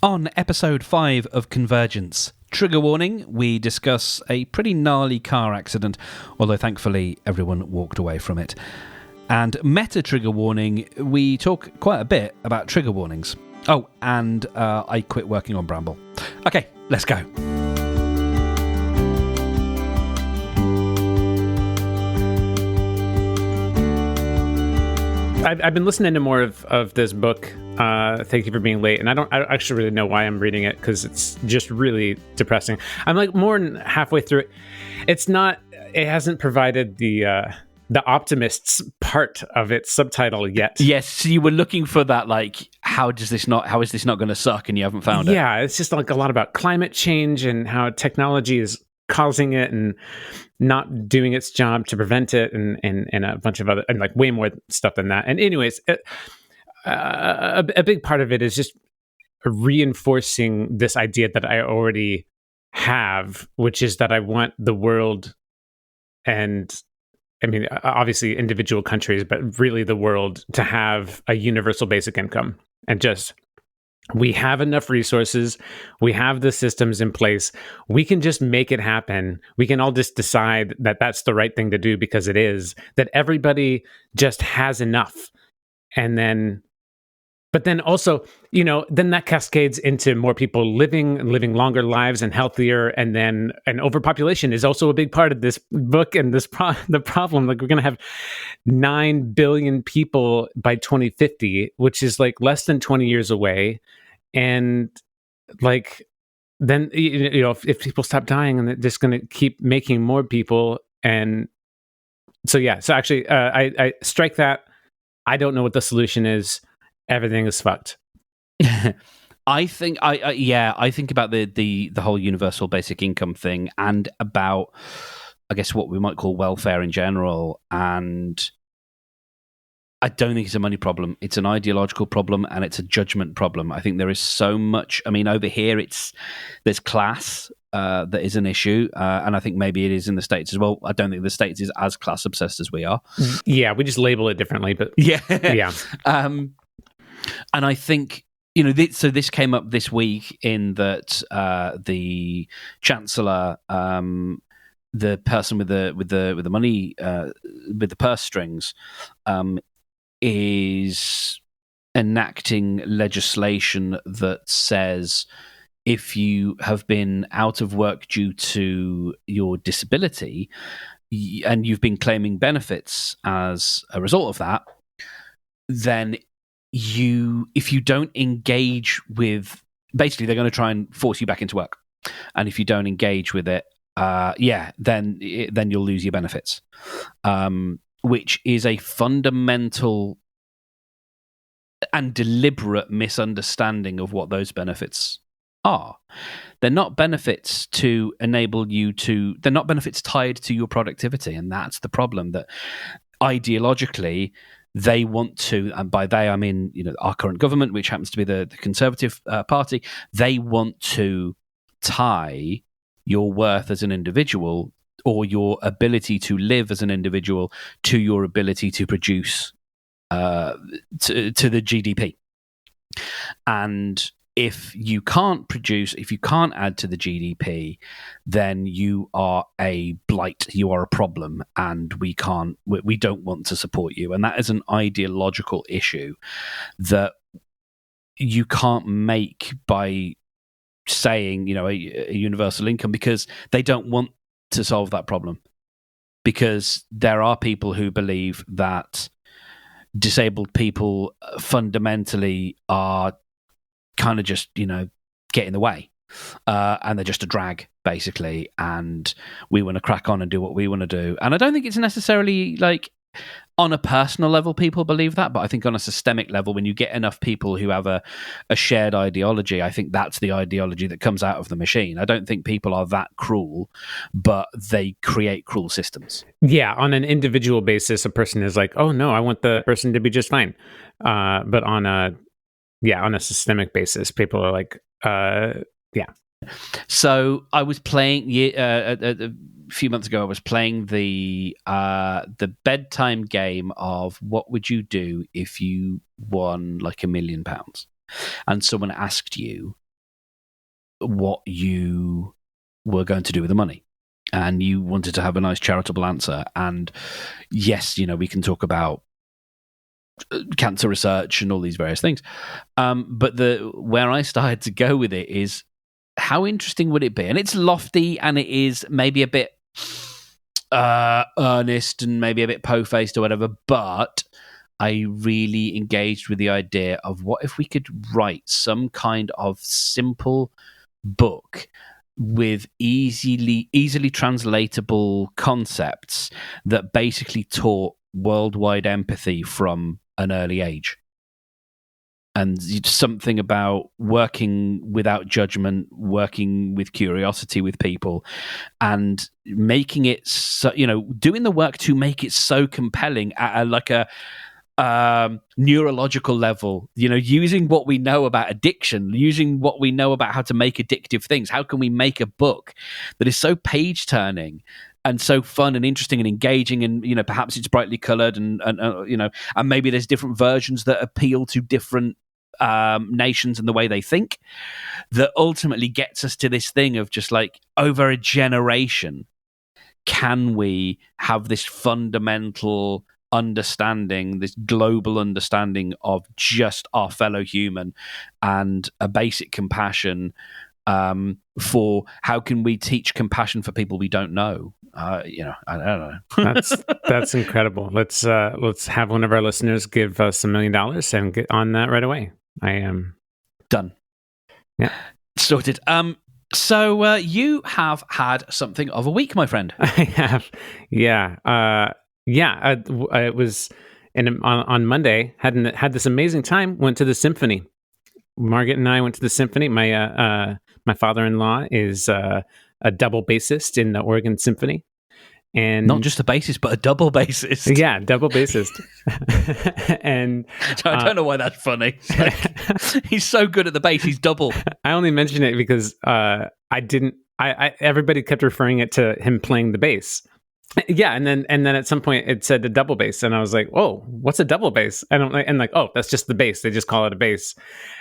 On episode 5 of Convergence, trigger warning, we discuss a pretty gnarly car accident, although thankfully everyone walked away from it. And meta trigger warning, we talk quite a bit about trigger warnings. Oh, and I quit working on Bramble. Okay, let's go. I've been listening to more of this book. Thank you for being late. And I actually really know why I'm reading it, because it's just really depressing. I'm like more than halfway through it. It hasn't provided the optimists part of its subtitle yet. Yes, so you were looking for that, like, how is this not going to suck, and you haven't found it. Yeah, it's just like a lot about climate change and how technology is causing it and not doing its job to prevent it, and a bunch of other, and like way more stuff than that. And anyways, a big part of it is just reinforcing this idea that I already have, which is that I want the world, and I mean, obviously individual countries, but really the world, to have a universal basic income. And just, we have enough resources, we have the systems in place, we can just make it happen. We can all just decide that that's the right thing to do, because it is, that everybody just has enough. And then, but then also, then that cascades into more people living longer lives and healthier. And then overpopulation is also a big part of this book and the problem. Like, we're going to have 9 billion people by 2050, which is like less than 20 years away. And like, then, if people stop dying, and they're just going to keep making more people. And so, yeah. So actually, I strike that. I don't know what the solution is. Everything is fucked. I think I think about the whole universal basic income thing, and about, I guess, what we might call welfare in general. And I don't think it's a money problem. It's an ideological problem, and it's a judgment problem. I think there is so much. I mean, over here, there's class that is an issue, and I think maybe it is in the States as well. I don't think the States is as class obsessed as we are. Yeah, we just label it differently, but yeah. And I think, so this came up this week, in that the Chancellor, the person with the money, with the purse strings, is enacting legislation that says, if you have been out of work due to your disability, and you've been claiming benefits as a result of that, then if you don't engage with, basically they're going to try and force you back into work, and if you don't engage with it, then you'll lose your benefits, which is a fundamental and deliberate misunderstanding of what those benefits are. They're not benefits to enable you to. They're not benefits tied to your productivity, and that's the problem. That ideologically, they want to, and by they I mean, our current government, which happens to be the Conservative Party, they want to tie your worth as an individual, or your ability to live as an individual, to your ability to produce to the GDP. And if you can't produce, if you can't add to the GDP, then you are a blight, you are a problem, and we don't want to support you. And that is an ideological issue that you can't make by saying, a universal income, because they don't want to solve that problem. Because there are people who believe that disabled people fundamentally are kind of just, get in the way, and they're just a drag, basically, and we want to crack on and do what we want to do. And I don't think it's necessarily like on a personal level people believe that, but I think on a systemic level, when you get enough people who have a shared ideology, I think that's the ideology that comes out of the machine. I don't think people are that cruel, but they create cruel systems. Yeah, on an individual basis, a person is like, oh no, I want the person to be just fine. But on a systemic basis, people are like, yeah. So I was playing a few months ago. I was playing the bedtime game of what would you do if you won like £1 million, and someone asked you what you were going to do with the money. And you wanted to have a nice charitable answer. And yes, we can talk about cancer research and all these various things. But where I started to go with it is, how interesting would it be? And it's lofty, and it is maybe a bit earnest and maybe a bit po-faced or whatever, but I really engaged with the idea of what if we could write some kind of simple book with easily translatable concepts that basically taught worldwide empathy from an early age. And something about working without judgment, working with curiosity with people, and making it so, doing the work to make it so compelling at a neurological level, using what we know about addiction, using what we know about how to make addictive things. How can we make a book that is so page turning and so fun and interesting and engaging, and perhaps it's brightly colored, and maybe there's different versions that appeal to different nations and the way they think, that ultimately gets us to this thing of just like, over a generation, can we have this fundamental understanding, this global understanding of just our fellow human, and a basic compassion for how can we teach compassion for people we don't know. I don't know. That's incredible. Let's have one of our listeners give us $1 million and get on that right away. I am done. Yeah, sorted. So you have had something of a week, my friend. I have. Yeah. It was on Monday. Had this amazing time. Went to the symphony. Margaret and I went to the symphony. My father-in-law is a double bassist in the Oregon Symphony, and not just a bassist, but a double bassist. Yeah, double bassist. And I don't know why that's funny. He's so good at the bass, he's double. I only mention it because everybody kept referring it to him playing the bass. Yeah, and then at some point it said a double bass, and I was like, "Whoa, what's a double bass?" And I'm like, "Oh, that's just the bass. They just call it a bass."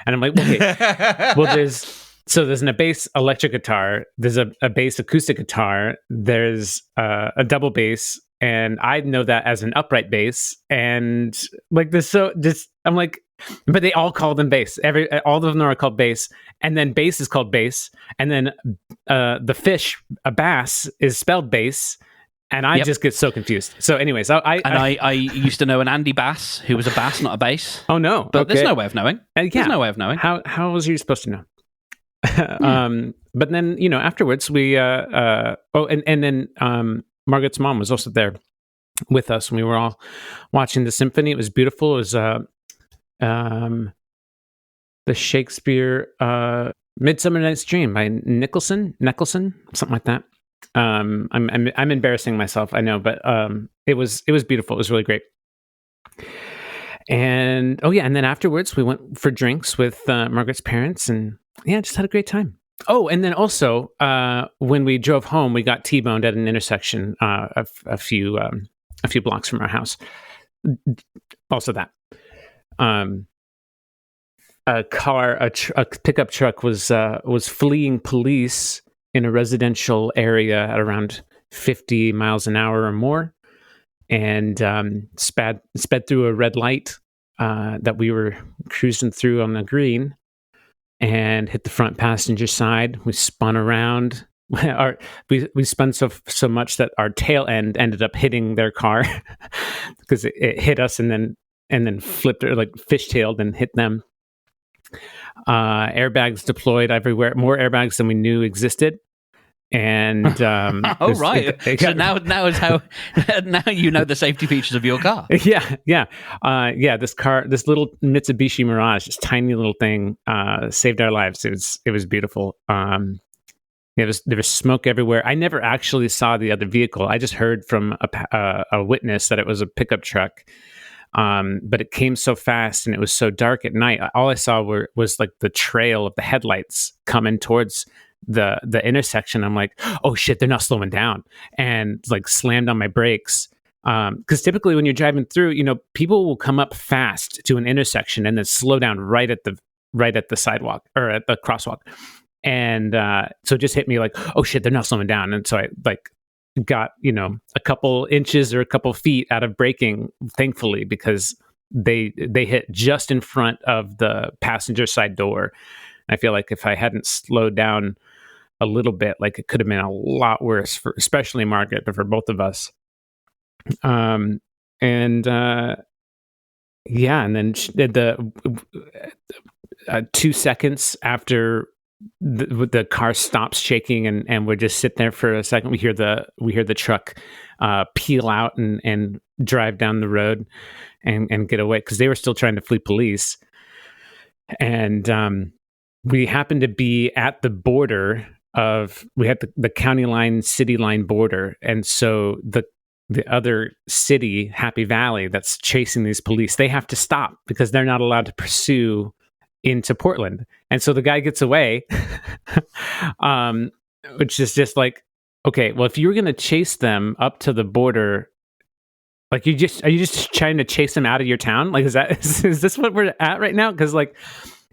And I'm like, "Okay, well, there's a bass electric guitar, there's a bass acoustic guitar, there's a double bass, and I know that as an upright bass, and like this. So just I'm like, but they all call them bass. All of them are called bass, and then bass is called bass, and then the fish, a bass, is spelled bass." And I just get so confused. So anyways, I used to know an Andy Bass who was a bass, not a bass. Oh, no. But there's no way of knowing. There's no way of knowing. How was you supposed to know? But then, afterwards we, and then Margaret's mom was also there with us, and we were all watching the symphony. It was beautiful. It was the Shakespeare Midsummer Night's Dream by Nicholson, something like that. I'm embarrassing myself, I know, but it was beautiful. It was really great. And and then afterwards we went for drinks with Margaret's parents, and just had a great time. Oh, and then also when we drove home, we got T-boned at an intersection a few blocks from our house. Also that a pickup truck was fleeing police in a residential area at around 50 miles an hour or more, and sped through a red light that we were cruising through on the green, and hit the front passenger side. We spun around. We spun so much that our tail end ended up hitting their car because it hit us and then flipped, or like fishtailed and hit them. Airbags deployed everywhere, more airbags than we knew existed. And right. So now is how now you know the safety features of your car. Yeah. This little Mitsubishi Mirage, this tiny little thing, saved our lives. It was beautiful. There was smoke everywhere. I never actually saw the other vehicle. I just heard from a witness that it was a pickup truck. But it came so fast, and it was so dark at night. All I saw was like the trail of the headlights coming towards the intersection. I'm like, oh shit, they're not slowing down, and like slammed on my brakes. Because typically when you're driving through, people will come up fast to an intersection and then slow down right at the sidewalk or at the crosswalk. And so it just hit me like, oh shit, they're not slowing down. And so I like got, a couple inches or a couple feet out of braking, thankfully, because they hit just in front of the passenger side door. I feel like if I hadn't slowed down a little bit, like it could have been a lot worse for especially Margaret, but for both of us. And then the 2 seconds after the car stops shaking and we just sit there for a second, we hear the truck peel out and drive down the road and get away, because they were still trying to flee police. And we happened to be at the border we had the county line, city line border. And so the other city, Happy Valley, that's chasing these police, they have to stop because they're not allowed to pursue into Portland. And so the guy gets away, which is just like, okay, well, if you were going to chase them up to the border, like, are you just trying to chase them out of your town? Like, is this what we're at right now? Because like,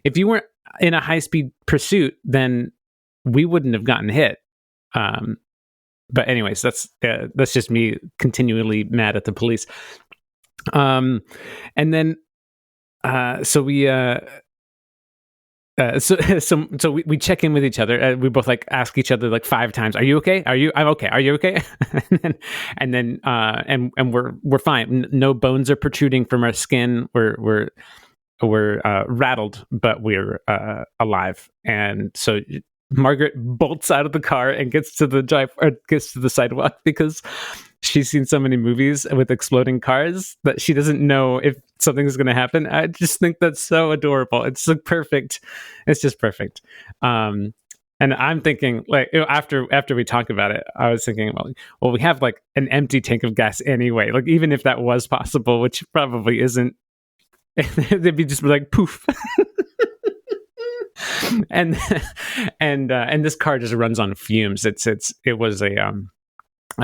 if you weren't in a high speed pursuit, then we wouldn't have gotten hit. But anyways, that's just me continually mad at the police. And then, so we we check in with each other. We both like ask each other like 5 times, "Are you okay? I'm okay. Are you okay?" and then we're fine. No bones are protruding from our skin. We're rattled, but we're alive. And so Margaret bolts out of the car and gets to the sidewalk because she's seen so many movies with exploding cars that she doesn't know if something's going to happen. I just think that's so adorable. It's so perfect. It's just perfect. And I'm thinking, like, after we talk about it, I was thinking, well, we have like an empty tank of gas anyway. Like, even if that was possible, which probably isn't, they'd be just like poof. and this car just runs on fumes. It was a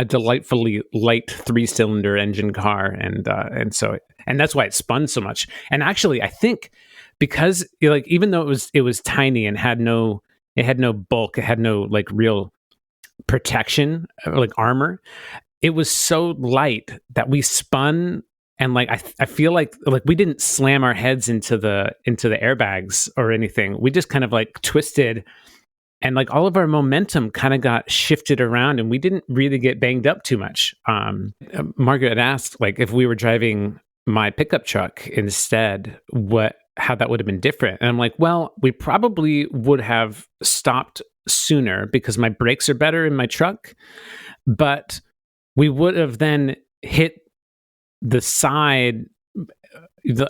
delightfully light 3-cylinder engine car, and that's why it spun so much. And actually, I think because like, even though it was tiny and had no bulk, it had no like real protection, like armor, it was so light that we spun. And like, I feel like we didn't slam our heads into the airbags or anything. We just kind of like twisted, and like all of our momentum kind of got shifted around, and we didn't really get banged up too much. Margaret had asked like if we were driving my pickup truck instead, how that would have been different. And I'm like, well, we probably would have stopped sooner because my brakes are better in my truck, but we would have then hit the side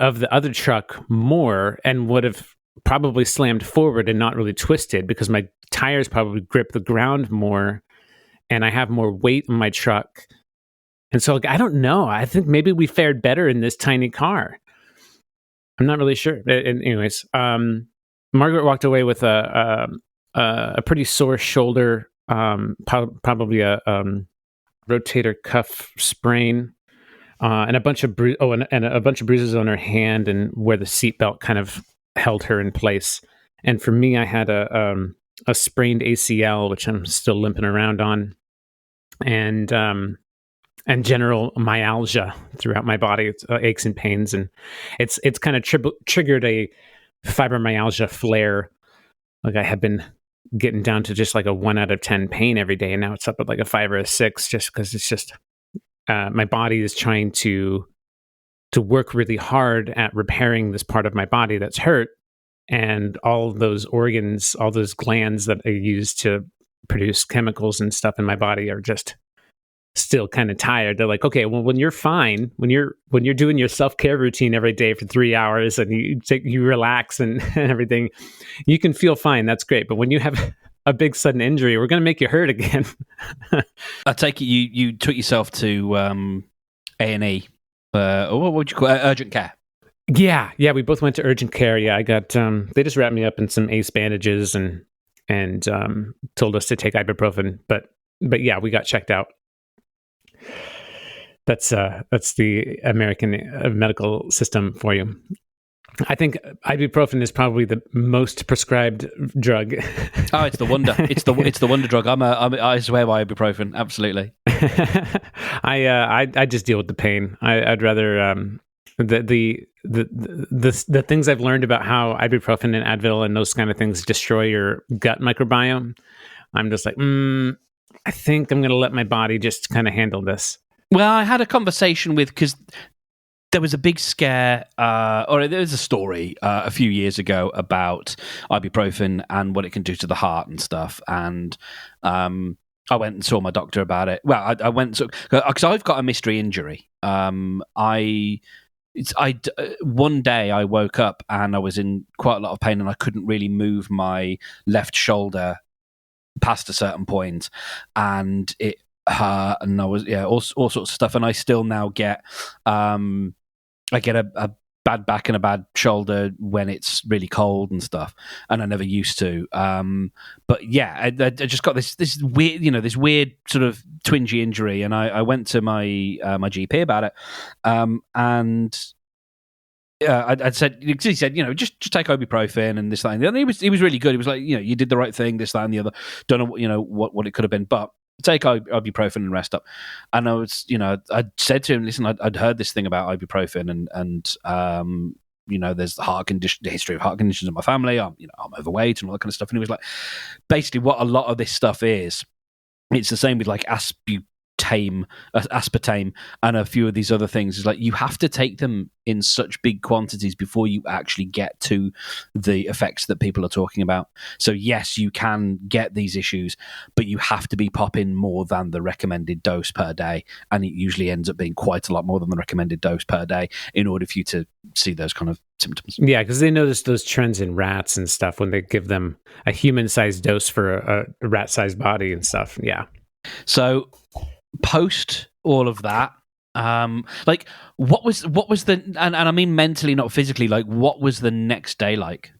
of the other truck more and would have probably slammed forward and not really twisted, because my tires probably grip the ground more and I have more weight in my truck. And so, like, I don't know. I think maybe we fared better in this tiny car. I'm not really sure. Anyways, Margaret walked away with a pretty sore shoulder, probably a rotator cuff sprain. And a bunch of a bunch of bruises on her hand and where the seatbelt kind of held her in place. And for me, I had a sprained ACL, which I'm still limping around on, and general myalgia throughout my body. It's aches and pains, and it's kind of triggered a fibromyalgia flare. Like, I had been getting down to just like a 1 out of 10 pain every day, and now it's up at like a 5 or a 6, just because it's just. My body is trying to work really hard at repairing this part of my body that's hurt, and all those organs, all those glands that I use to produce chemicals and stuff in my body are just still kind of tired. They're like, okay, well, when you're fine, when you're doing your self-care routine every day for 3 hours and you relax and everything, you can feel fine. That's great. But when you have a big sudden injury, we're going to make you hurt again. I take it you took yourself to A&E, what would you call it? Urgent care? Yeah, we both went to urgent care. Yeah, I got they just wrapped me up in some ACE bandages and told us to take ibuprofen. But yeah, we got checked out. That's the American medical system for you. I think ibuprofen is probably the most prescribed drug. Oh, it's the wonder. It's the wonder drug. I swear by ibuprofen. Absolutely. I just deal with the pain. I'd rather the things I've learned about how ibuprofen and Advil and those kind of things destroy your gut microbiome. I'm just like, I think I'm going to let my body just kind of handle this. Well, I had a conversation because there was a big scare, or there was a story a few years ago about ibuprofen and what it can do to the heart and stuff. And I went and saw my doctor about it. Well, I went because I've got a mystery injury. One day I woke up and I was in quite a lot of pain and I couldn't really move my left shoulder past a certain point, and it hurt, and I was all sorts of stuff, and I still now get I get a bad back and a bad shoulder when it's really cold and stuff, and I never used to. But yeah, I just got this weird, this weird sort of twingy injury, and I went to my GP about it, and I said, he said, just take ibuprofen and this, that, and the other. He was really good. He was like, you did the right thing, this, that, and the other. Don't know, what it could have been, but take ibuprofen and rest up. And I was, I said to him, listen, I'd heard this thing about ibuprofen, and there's the history of heart conditions in my family. I'm overweight and all that kind of stuff. And he was like, basically, what a lot of this stuff is, it's the same with like aspartame and a few of these other things, is like you have to take them in such big quantities before you actually get to the effects that people are talking about. So yes, you can get these issues, but you have to be popping more than the recommended dose per day, and it usually ends up being quite a lot more than the recommended dose per day in order for you to see those kind of symptoms. Yeah, because they noticed those trends in rats and stuff when they give them a human-sized dose for a rat-sized body and stuff. Yeah. So post all of that, what was the, and I mean mentally, not physically, like what was the next day like?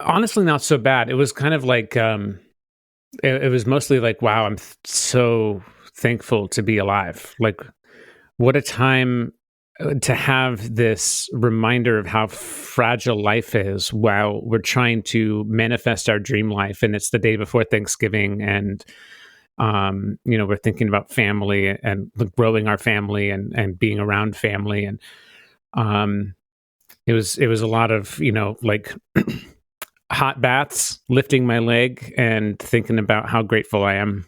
Honestly, not so bad. It was kind of like it was mostly like, wow, I'm so thankful to be alive. Like, what a time to have this reminder of how fragile life is while we're trying to manifest our dream life. And it's the day before Thanksgiving, and we're thinking about family and growing our family and being around family. And it was a lot of, like hot baths, lifting my leg and thinking about how grateful I am.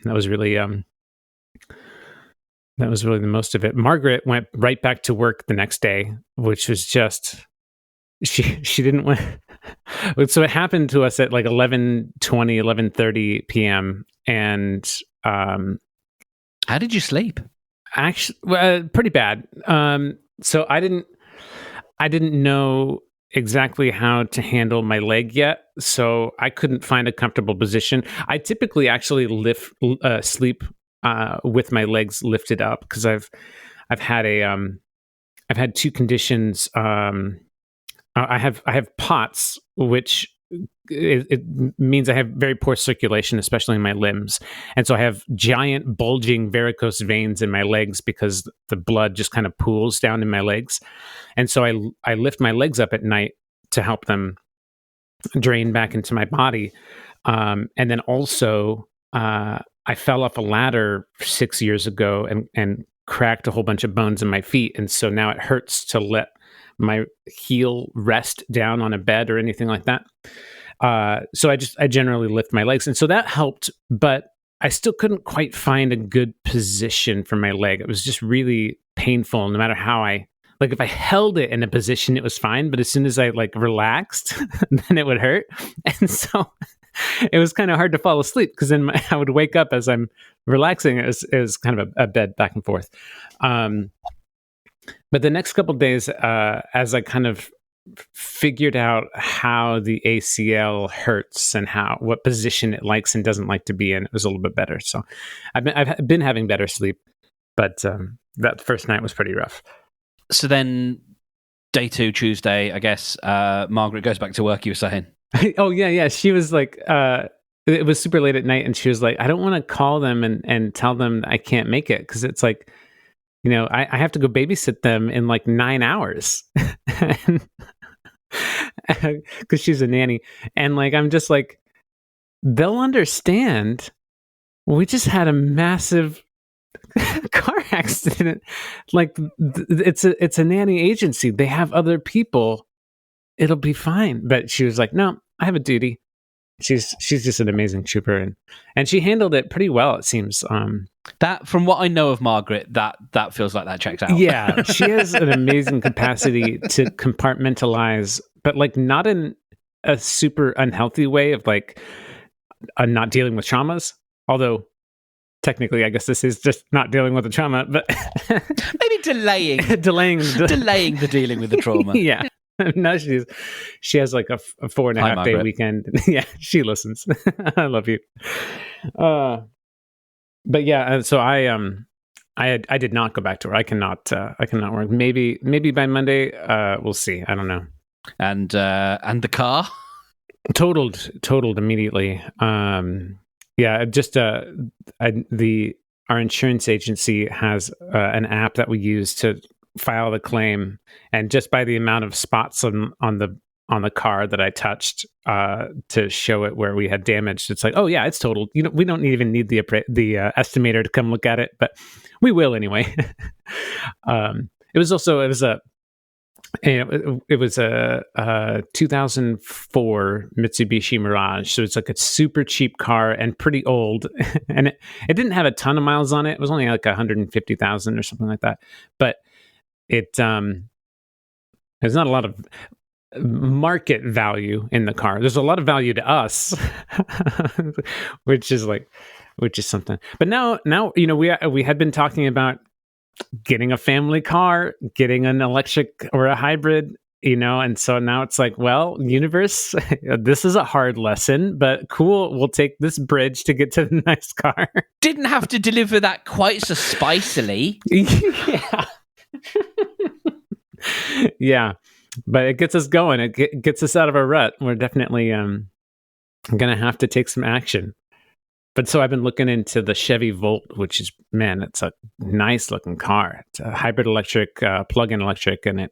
That was really the most of it. Margaret went right back to work the next day, which was just, she didn't want. So it happened to us at like 11:30 p.m. And how did you sleep? Actually, pretty bad. So I didn't know exactly how to handle my leg yet, so I couldn't find a comfortable position. I typically actually sleep with my legs lifted up, because I've had two conditions. I have POTS, which it means I have very poor circulation, especially in my limbs. And so I have giant bulging varicose veins in my legs because the blood just kind of pools down in my legs. And so I lift my legs up at night to help them drain back into my body. And then also, I fell off a ladder 6 years ago and cracked a whole bunch of bones in my feet. And so now it hurts to let my heel rest down on a bed or anything like that. So I generally lift my legs. And so that helped, but I still couldn't quite find a good position for my leg. It was just really painful. No matter how if I held it in a position, it was fine. But as soon as I relaxed, then it would hurt. And so it was kind of hard to fall asleep, because then I would wake up as I'm relaxing. It was kind of a bed back and forth. But the next couple of days, as I kind of figured out how the ACL hurts and what position it likes and doesn't like to be in, it was a little bit better. So I've been having better sleep, but that first night was pretty rough. So then, day 2, Tuesday, I guess, Margaret goes back to work, you were saying? Oh, yeah. She was like, it was super late at night, and she was like, I don't want to call them and tell them I can't make it, because it's like, I have to go babysit them in like 9 hours because she's a nanny. And like, I'm just like, they'll understand. We just had a massive car accident. Like, it's a nanny agency. They have other people. It'll be fine. But she was like, no, I have a duty. She's just an amazing trooper, and she handled it pretty well, it seems. That, from what I know of Margaret, that feels like that checks out. Yeah, she has an amazing capacity to compartmentalize, but like not in a super unhealthy way of like not dealing with traumas. Although technically, I guess this is just not dealing with the trauma, but maybe delaying the dealing with the trauma. Yeah. No, she has like a 4.5 day weekend. Yeah, she listens. I love you. But yeah, so I did not go back to her. I cannot work. Maybe by Monday. We'll see. I don't know. And the car totaled immediately. Yeah, just our insurance agency has an app that we use to file the claim, and just by the amount of spots on the car that I touched to show it where we had damage, it's like, oh yeah, it's totaled. We don't even need the estimator to come look at it, but we will anyway. It was a 2004 Mitsubishi Mirage, so it's like a super cheap car and pretty old, and it didn't have a ton of miles on it. It was only like 150,000 or something like that, but there's not a lot of market value in the car. There's a lot of value to us, which is something. But now we had been talking about getting a family car, getting an electric or a hybrid, and so now it's like, well, universe, this is a hard lesson, but cool, we'll take this bridge to get to the nice car. Didn't have to deliver that quite so spicily. Yeah. Yeah, but it gets us going. It gets us out of our rut. We're definitely gonna have to take some action. But so I've been looking into the Chevy Volt, which is, man, it's a nice looking car. It's a hybrid electric, plug-in electric, and it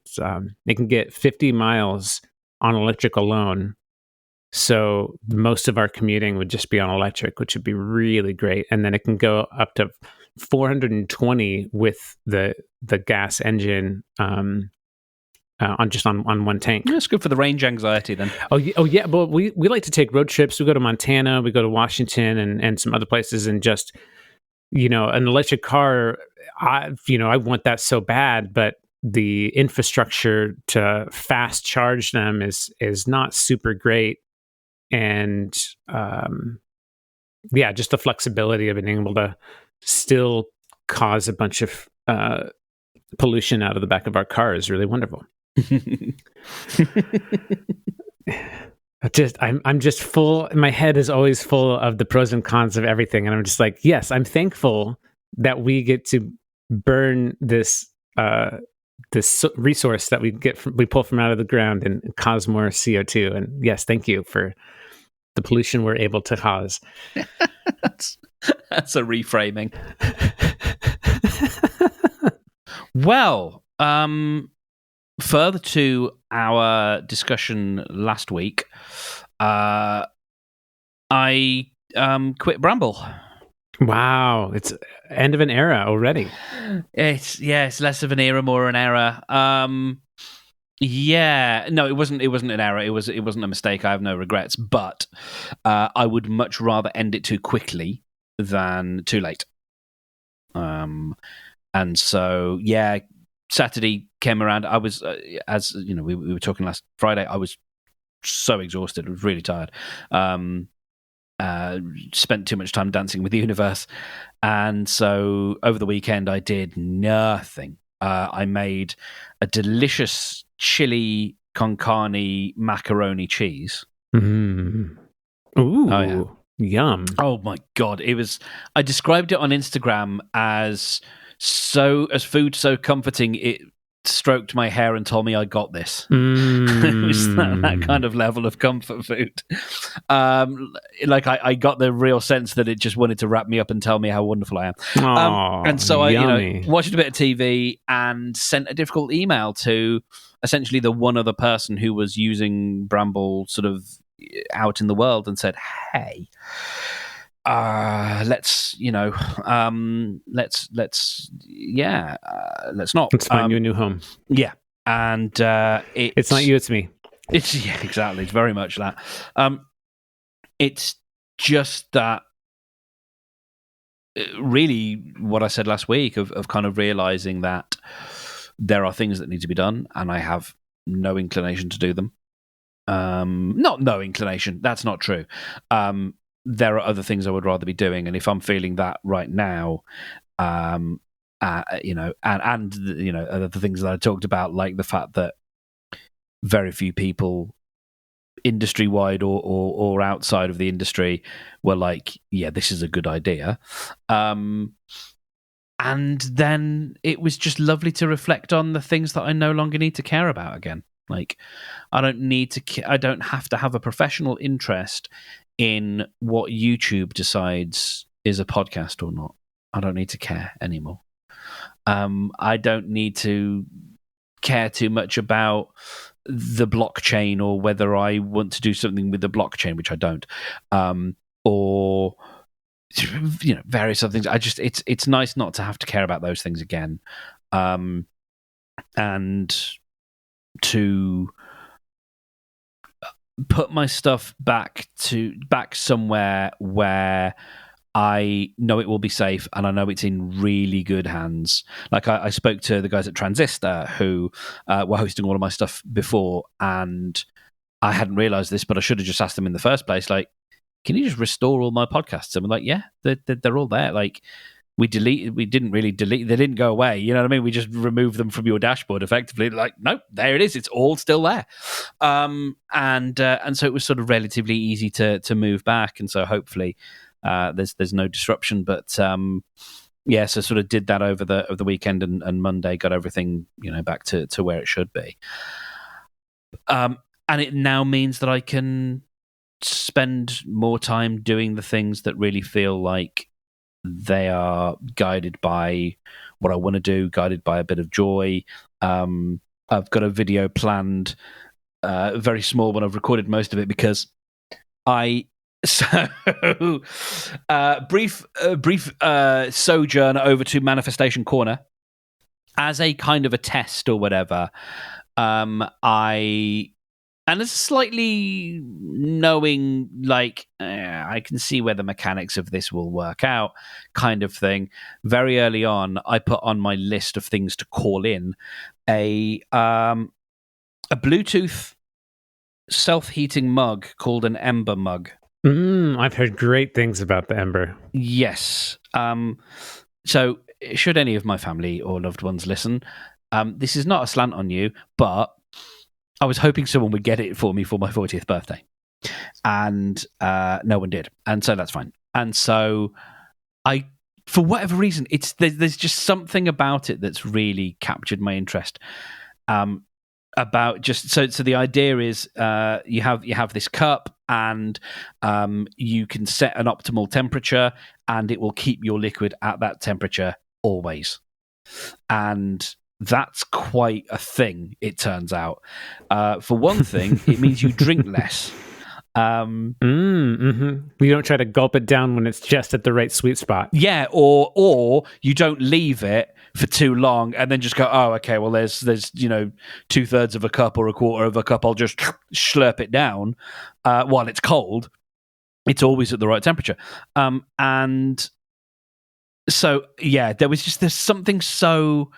can get 50 miles on electric alone. So most of our commuting would just be on electric, which would be really great. And then it can go up to 420 with the gas engine on one tank. That's good for the range anxiety then. Oh yeah. But we like to take road trips. We go to Montana, we go to Washington and some other places, and just, an electric car, I want that so bad, but the infrastructure to fast charge them is not super great. And just the flexibility of being able to still cause a bunch of pollution out of the back of our car is really wonderful. I'm just full. My head is always full of the pros and cons of everything, and I'm just like, yes, I'm thankful that we get to burn this resource that we pull from out of the ground and cause more CO2. And yes, thank you for the pollution we're able to cause. That's a reframing. Well, further to our discussion last week, I quit Bramble. Wow, it's end of an era already. It's less of an era, more an era. No, it wasn't an error. It wasn't a mistake. I have no regrets, but I would much rather end it too quickly than too late. And so, Saturday came around. I was, as you know, we were talking last Friday. I was so exhausted. I was really tired. Spent too much time dancing with the universe, and so over the weekend I did nothing. I made a delicious chili con carne macaroni cheese. Mm. Ooh, oh, yeah. Yum! Oh my god, it was. I described it on Instagram as food so comforting stroked my hair and told me I got this. It was that kind of level of comfort food. Like I got the real sense that it just wanted to wrap me up and tell me how wonderful I am. And so I watched a bit of TV and sent a difficult email to essentially the one other person who was using Bramble sort of out in the world and said, hey, let's not. Let's find you a new home. Yeah. And it's not you, it's me. Exactly. It's very much that. It's just that really what I said last week of kind of realizing that there are things that need to be done and I have no inclination to do them. Not no inclination. That's not true. There are other things I would rather be doing. And if I'm feeling that right now, and other things that I talked about, like the fact that very few people industry wide or outside of the industry were like, yeah, this is a good idea. And then it was just lovely to reflect on the things that I no longer need to care about again. Like, I don't have to have a professional interest in what YouTube decides is a podcast or not. I don't need to care anymore. I don't need to care too much about the blockchain or whether I want to do something with the blockchain, which I don't, or various other things. It's nice not to have to care about those things again, and to put my stuff back somewhere where I know it will be safe and I know it's in really good hands. Like I spoke to the guys at Transistor who were hosting all of my stuff before, and I hadn't realized this, but I should have just asked them in the first place, like, can you just restore all my podcasts? And I'm like, yeah, they're all there. Like, we didn't really delete, they didn't go away. You know what I mean? We just removed them from your dashboard effectively. Like, no, there it is. It's all still there. And so it was sort of relatively easy to move back. And so hopefully there's no disruption. But so sort of did that over the weekend and Monday, got everything, back to where it should be. And it now means that I can spend more time doing the things that really feel like they are guided by what I want to do, guided by a bit of joy. I've got a video planned, a very small one. I've recorded most of it because brief sojourn over to Manifestation Corner as a kind of a test or whatever. And it's slightly knowing, like, I can see where the mechanics of this will work out kind of thing. Very early on, I put on my list of things to call in a Bluetooth self-heating mug called an Ember mug. I've heard great things about the Ember. Yes. So should any of my family or loved ones listen, this is not a slant on you, but I was hoping someone would get it for me for my 40th birthday, and no one did, and so that's fine. And so for whatever reason, there's just something about it that's really captured my interest. About just so the idea is you have this cup, and you can set an optimal temperature, and it will keep your liquid at that temperature always, and that's quite a thing, it turns out. For one thing, it means you drink less. You don't try to gulp it down when it's just at the right sweet spot. Yeah, or you don't leave it for too long and then just go, oh, okay, well, there's 2/3 of a cup or a quarter of a cup. I'll just slurp it down while it's cold. It's always at the right temperature. And so, yeah, there's something so...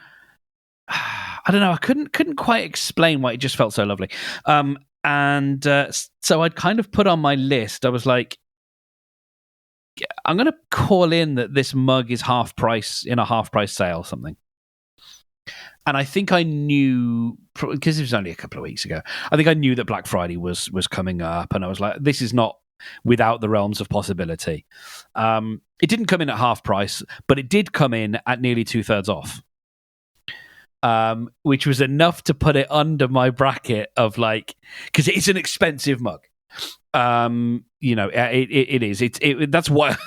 I don't know. I couldn't quite explain why it just felt so lovely. So I'd kind of put on my list. I was like, I'm going to call in that this mug is half price in a half price sale or something. And I think I knew, because it was only a couple of weeks ago, I think I knew that Black Friday was coming up, and I was like, this is not without the realms of possibility. It didn't come in at half price, but it did come in at nearly 2/3 off. which was enough to put it under my bracket of like, because it's an expensive mug. It is. That's why I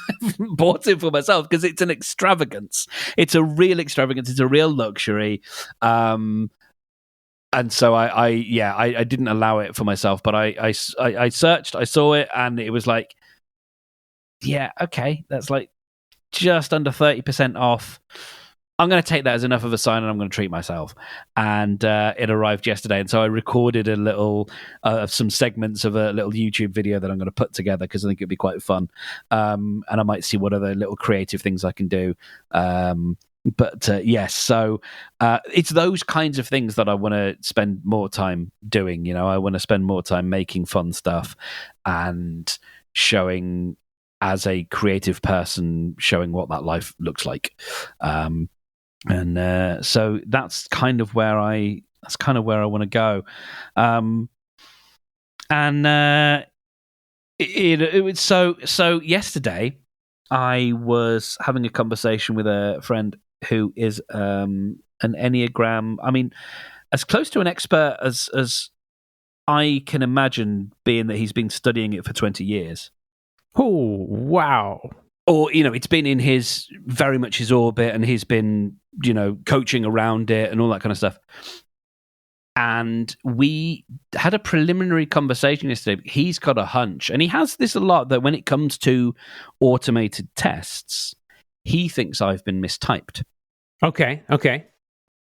bought it for myself, because it's an extravagance. It's a real extravagance. It's a real luxury. And so I didn't allow it for myself, but I searched, I saw it, and it was like, yeah, okay, that's like just under 30% off. I'm going to take that as enough of a sign, and I'm going to treat myself. And it arrived yesterday, and so I recorded a little, some segments of a little YouTube video that I'm going to put together, because I think it'd be quite fun. And I might see what other little creative things I can do. Yes, so it's those kinds of things that I want to spend more time doing. You know, I want to spend more time making fun stuff and showing, as a creative person, showing what that life looks like. So that's kind of where I want to go. It was so yesterday I was having a conversation with a friend who is an Enneagram. I mean, as close to an expert as I can imagine, being that he's been studying it for 20 years. Oh, wow. Or, you know, it's been in very much his orbit, and he's been, you know, coaching around it and all that kind of stuff. And we had a preliminary conversation yesterday. He's got a hunch, and he has this a lot, that when it comes to automated tests, he thinks I've been mistyped. Okay.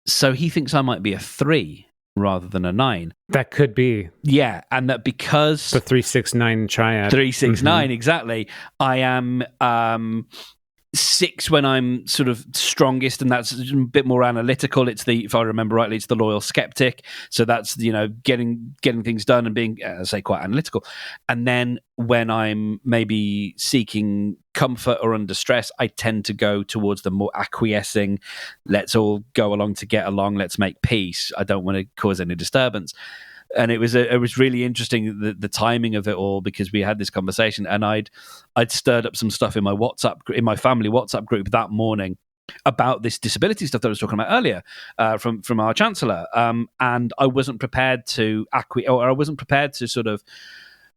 So he thinks I might be a 3 rather than a 9. That could be. Yeah, and that because the 369 triad. 369, exactly. I am 6 when I'm sort of strongest, and that's a bit more analytical. It's if I remember rightly, it's the loyal skeptic. So that's, you know, getting things done and being, I say, quite analytical. And then when I'm maybe seeking comfort or under stress, I tend to go towards the more acquiescing, let's all go along to get along, let's make peace, I don't want to cause any disturbance. And it was really interesting, the timing of it all, because we had this conversation, and I'd stirred up some stuff in my family WhatsApp group that morning about this disability stuff that I was talking about earlier, from our chancellor, and I wasn't prepared to I wasn't prepared to sort of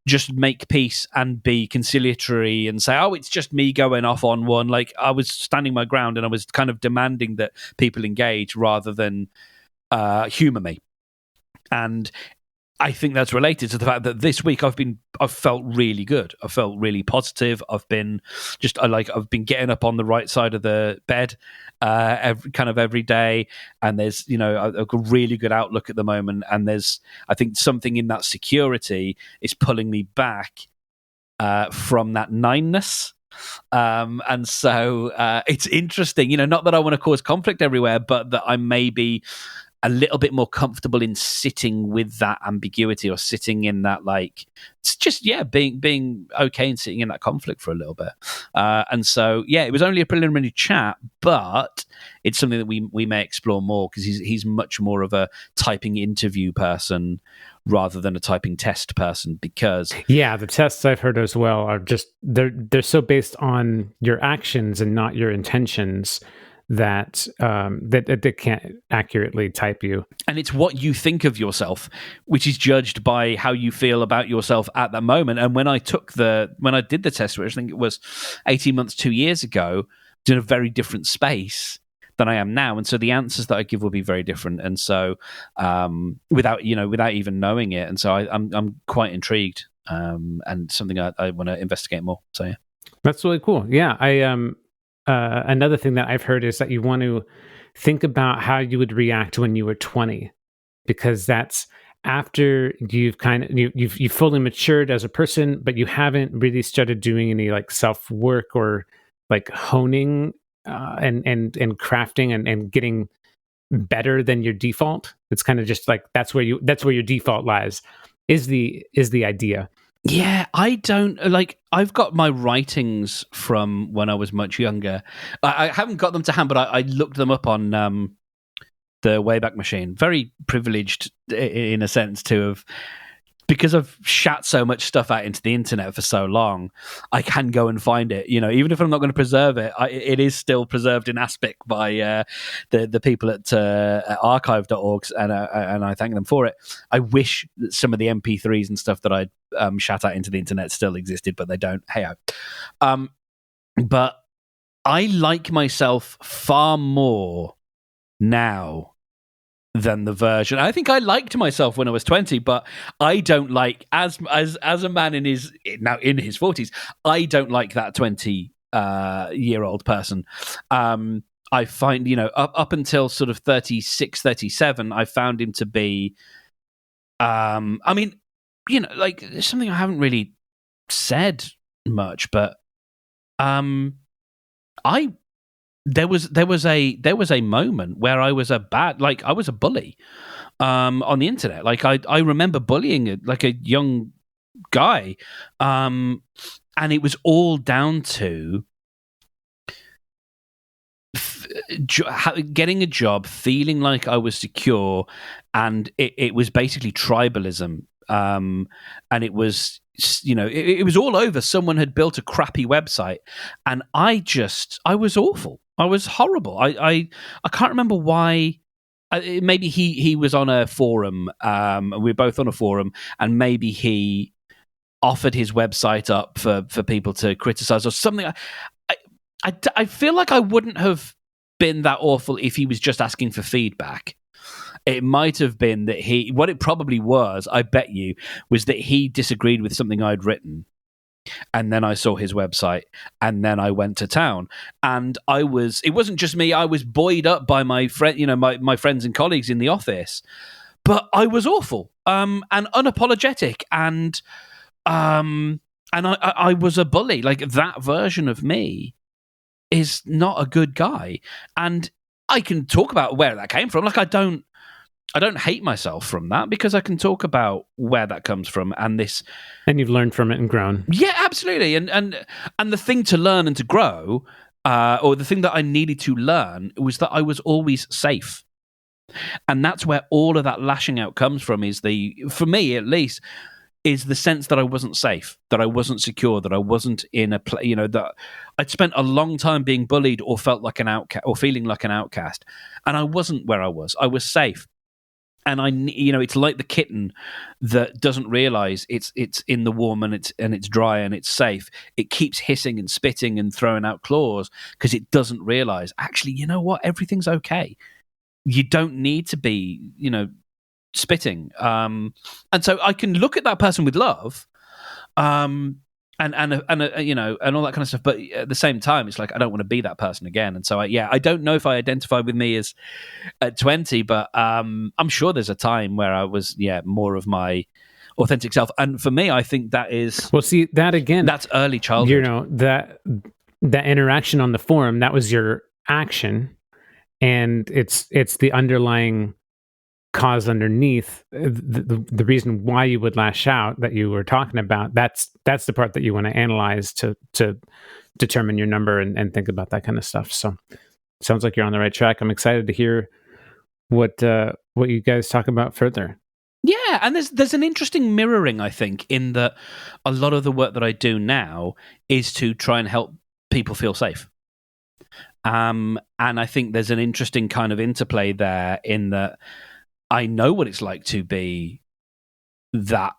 just make peace and be conciliatory and say, oh, it's just me going off on one. Like, I was standing my ground, and I was kind of demanding that people engage rather than humor me. And I think that's related to the fact that this week I've felt really good. I felt really positive. I've been getting up on the right side of the bed every day, and there's, you know, a really good outlook at the moment. And I think something in that security is pulling me back from that 9-ness. And so it's interesting, you know, not that I want to cause conflict everywhere, but that I may be a little bit more comfortable in sitting with that ambiguity, or sitting in that, like, it's just, yeah, being okay and sitting in that conflict for a little bit. And so, yeah, it was only a preliminary chat, but it's something that we may explore more, because he's much more of a typing interview person rather than a typing test person. Because yeah, the tests I've heard as well are just, they're so based on your actions and not your intentions, that they can't accurately type you. And it's what you think of yourself, which is judged by how you feel about yourself at that moment. And when I did the test, which I think it was 18 months, 2 years ago, I was in a very different space than I am now. And so the answers that I give will be very different. And so without even knowing it. And so I'm quite intrigued, and something I want to investigate more. So yeah. That's really cool. Yeah. Another thing that I've heard is that you want to think about how you would react when you were 20, because that's after you've you've fully matured as a person, but you haven't really started doing any like self work or like honing and crafting and getting better than your default. It's kind of just like that's where your default lies, is the idea. Yeah, I don't like. I've got my writings from when I was much younger. I haven't got them to hand, but I looked them up on the Wayback Machine. Very privileged in a sense to have because I've shat so much stuff out into the internet for so long, I can go and find it. Even if I'm not going to preserve it, it is still preserved in Aspic by the people at archive.org, and I thank them for it. I wish that some of the MP3s and stuff that I shat out into the internet still existed, but they don't. Hey-ho. But I like myself far more now than the version. I think I liked myself when I was 20, but I don't like as a man in his 40s. I don't like that 20 year old person. I find up until sort of 36, 37, I found him to be. I mean, like there's something I haven't really said much, but there was a moment where I was I was a bully on the internet. Like I remember bullying like a young guy, and it was all down to getting a job, feeling like I was secure, and it was basically tribalism. And it was, it was all over. Someone had built a crappy website, and I was awful. I was horrible. I can't remember why. Maybe he was on a forum. We were both on a forum, and maybe he offered his website up for people to criticize or something. I feel like I wouldn't have been that awful if he was just asking for feedback. It might have been that what it probably was, I bet you, was that he disagreed with something I'd written. And then I saw his website, and then I went to town. And it wasn't just me, I was buoyed up by my friend, my friends and colleagues in the office. But I was awful, and unapologetic, and I was a bully. Like, that version of me is not a good guy. And I can talk about where that came from. Like, I don't hate myself from that, because I can talk about where that comes from and you've learned from it and grown. Yeah, absolutely. And the thing to learn and to grow, or the thing that I needed to learn, was that I was always safe. And that's where all of that lashing out comes from, for me at least, is the sense that I wasn't safe, that I wasn't secure, that I wasn't in a place, that I'd spent a long time being bullied or felt like an outcast or feeling like an outcast. And I wasn't where I was. I was safe. And it's like the kitten that doesn't realize it's in the warm and it's dry and it's safe. It keeps hissing and spitting and throwing out claws because it doesn't realize, actually, you know what? Everything's okay. You don't need to be, spitting. And so I can look at that person with love, and all that kind of stuff. But at the same time, it's like, I don't want to be that person again. And so I don't know if I identify with me as at 20, but I'm sure there's a time where I was more of my authentic self. And for me, I think that is, well, see, that again, that's early childhood. That interaction on the forum, that was your action, and it's the underlying cause underneath, the reason why you would lash out that you were talking about. That's the part that you want to analyze to determine your number and think about that kind of stuff. So sounds like you're on the right track. I'm excited to hear what you guys talk about further. Yeah, and there's an interesting mirroring, I think, in that a lot of the work that I do now is to try and help people feel safe. And I think there's an interesting kind of interplay there, in that I know what it's like to be that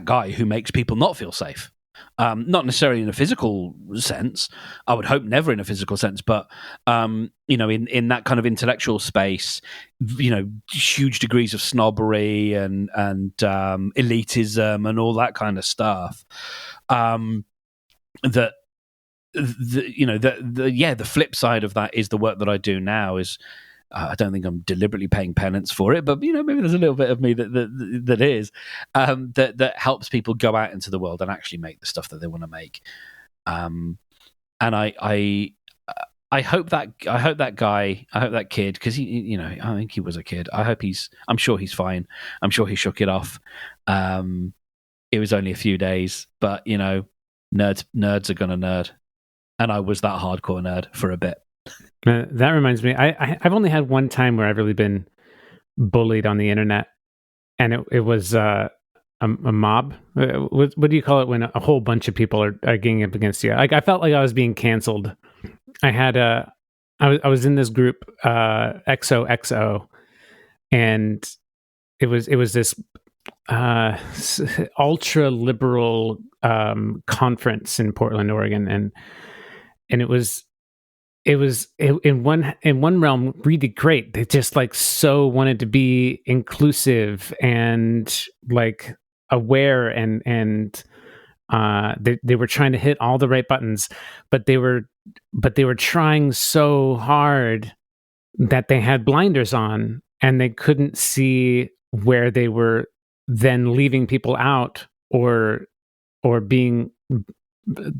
guy who makes people not feel safe. Not necessarily in a physical sense. I would hope never in a physical sense, but in that kind of intellectual space, huge degrees of snobbery and elitism and all that kind of stuff. The flip side of that is the work that I do now is, I don't think I'm deliberately paying penance for it, but maybe there's a little bit of me that is, that helps people go out into the world and actually make the stuff that they want to make. And I hope that kid, because he, I think he was a kid. I'm sure he's fine. I'm sure he shook it off. It was only a few days, but nerds are gonna nerd, and I was that hardcore nerd for a bit. That reminds me, I've only had one time where I've really been bullied on the internet, and it was mob. What do you call it when a whole bunch of people are ganging up against you? Like I felt like I was being canceled. I was in this group XOXO, and it was this ultra liberal conference in Portland, Oregon, and it was in one realm really great. They just like so wanted to be inclusive and like aware, and they were trying to hit all the right buttons, but they were trying so hard that they had blinders on and they couldn't see where they were then leaving people out or being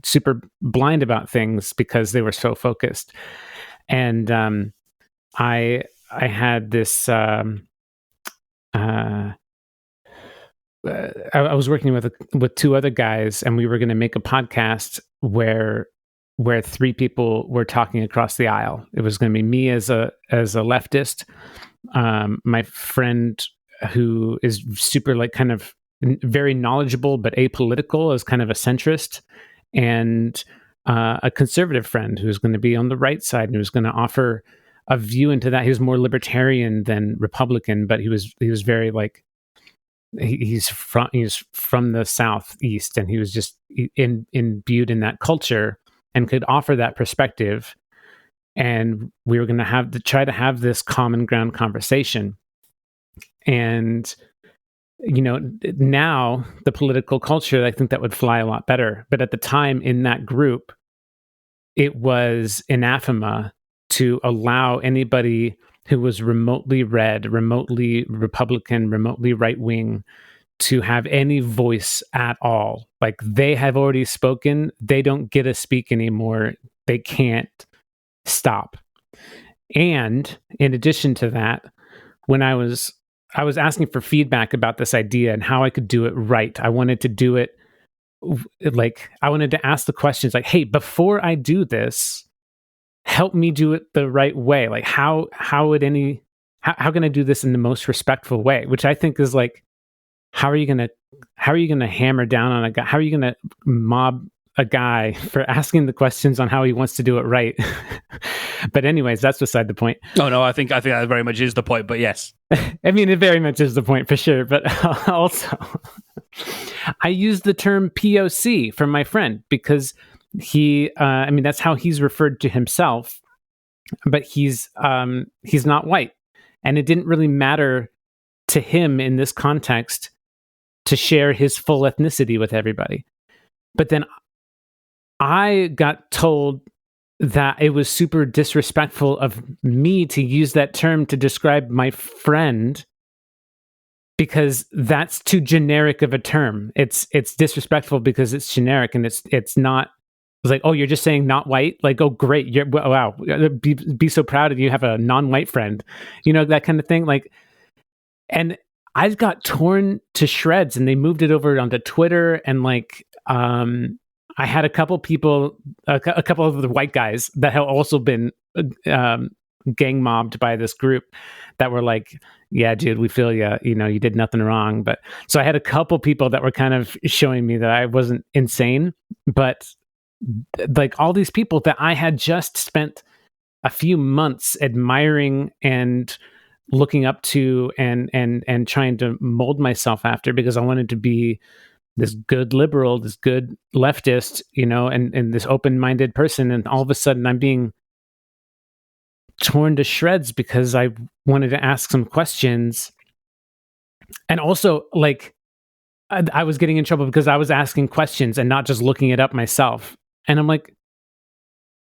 super blind about things because they were so focused. And I had this I was working with two other guys, and we were going to make a podcast where three people were talking across the aisle. It was going to be me as a leftist, my friend who is super like kind of very knowledgeable but apolitical as kind of a centrist, and a conservative friend who's going to be on the right side and who's going to offer a view into that. He was more libertarian than Republican, but he was very like he's from the Southeast, and he was just imbued in that culture and could offer that perspective. And we were going to try to have this common ground conversation. And now the political culture, I think that would fly a lot better. But at the time in that group, it was anathema to allow anybody who was remotely red, remotely Republican, remotely right-wing to have any voice at all. Like, they have already spoken. They don't get to speak anymore. They can't stop. And in addition to that, when I was asking for feedback about this idea and how I could do it right, I wanted to do it like, I wanted to ask the questions like, hey, before I do this, help me do it the right way. Like, how can I do this in the most respectful way? Which I think is like, how are you gonna hammer down on a guy? How are you gonna mob a guy for asking the questions on how he wants to do it right? But anyways, that's beside the point. Oh no, I think that very much is the point. But yes, I mean, it very much is the point for sure. But also, I use the term POC for my friend because he, I mean, that's how he's referred to himself. But he's not white, and it didn't really matter to him in this context to share his full ethnicity with everybody. But then I got told that it was super disrespectful of me to use that term to describe my friend because that's too generic of a term. It's disrespectful because it's generic, and it's not. It's like, oh, you're just saying not white? Like, oh, great. Wow. Be so proud of you have a non-white friend, that kind of thing. Like, and I got torn to shreds, and they moved it over onto Twitter. And like, I had a couple people, a couple of the white guys that have also been gang mobbed by this group that were like, yeah, dude, we feel you, you did nothing wrong. But so I had a couple people that were kind of showing me that I wasn't insane, but like all these people that I had just spent a few months admiring and looking up to and trying to mold myself after, because I wanted to be this good liberal, this good leftist, and this open-minded person. And all of a sudden I'm being torn to shreds because I wanted to ask some questions. And also, like, I was getting in trouble because I was asking questions and not just looking it up myself. And I'm like,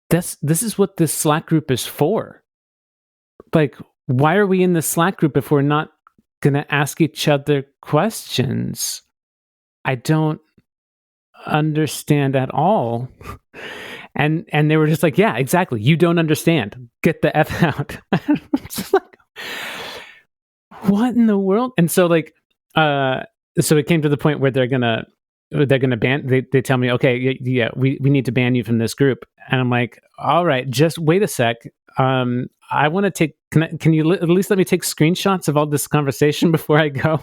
this is what this Slack group is for. Like, why are we in the Slack group if we're not going to ask each other questions? I don't understand at all. And they were just like, yeah, exactly. You don't understand. Get the F out. Just like, what in the world? And so like, so it came to the point where they're gonna ban. They tell me, okay, yeah, we need to ban you from this group. And I'm like, all right, just wait a sec. I want to take. Can you at least let me take screenshots of all this conversation before I go?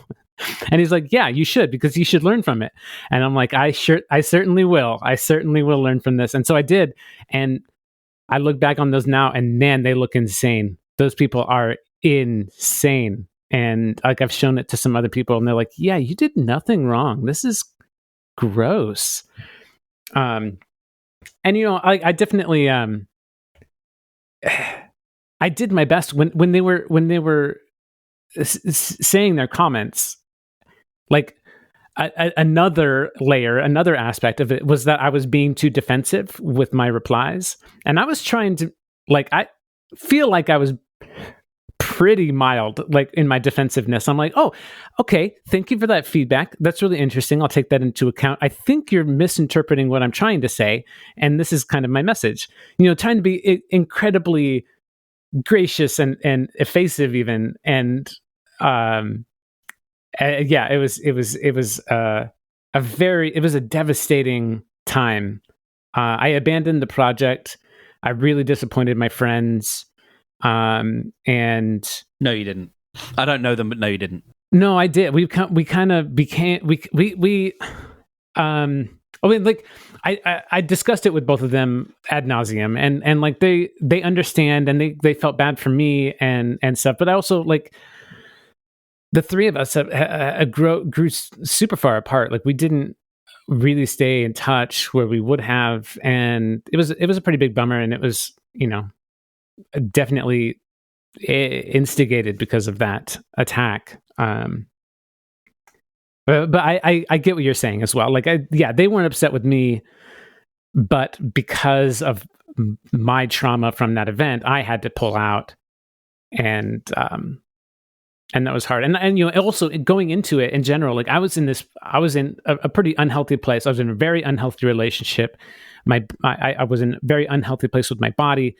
And he's like, yeah, you should, because you should learn from it. And I'm like, I certainly will. I certainly will learn from this. And so I did. And I look back on those now, and man, they look insane. Those people are insane. And like, I've shown it to some other people, and they're like, yeah, you did nothing wrong. This is gross. And I definitely I did my best when they were saying their comments. Like, another layer, another aspect of it was that I was being too defensive with my replies, and I was trying to, like, I feel like I was pretty mild, like, in my defensiveness. I'm like, oh, okay, thank you for that feedback. That's really interesting. I'll take that into account. I think you're misinterpreting what I'm trying to say, and this is kind of my message. Trying to be incredibly gracious and effusive even, and yeah, it was a devastating time. I abandoned the project. I really disappointed my friends. And no, you didn't. I don't know them, but no, you didn't. No, I did. We kind of became I discussed it with both of them ad nauseum, and like they understand, and they felt bad for me and stuff. But I also, like, the three of us grew super far apart. Like, we didn't really stay in touch where we would have, and it was a pretty big bummer, and it was, definitely instigated because of that attack. But I get what you're saying as well. Like, they weren't upset with me, but because of my trauma from that event, I had to pull out, and that was hard. And also going into it in general, like, I was in a pretty unhealthy place. I was in a very unhealthy relationship. I was in a very unhealthy place with my body.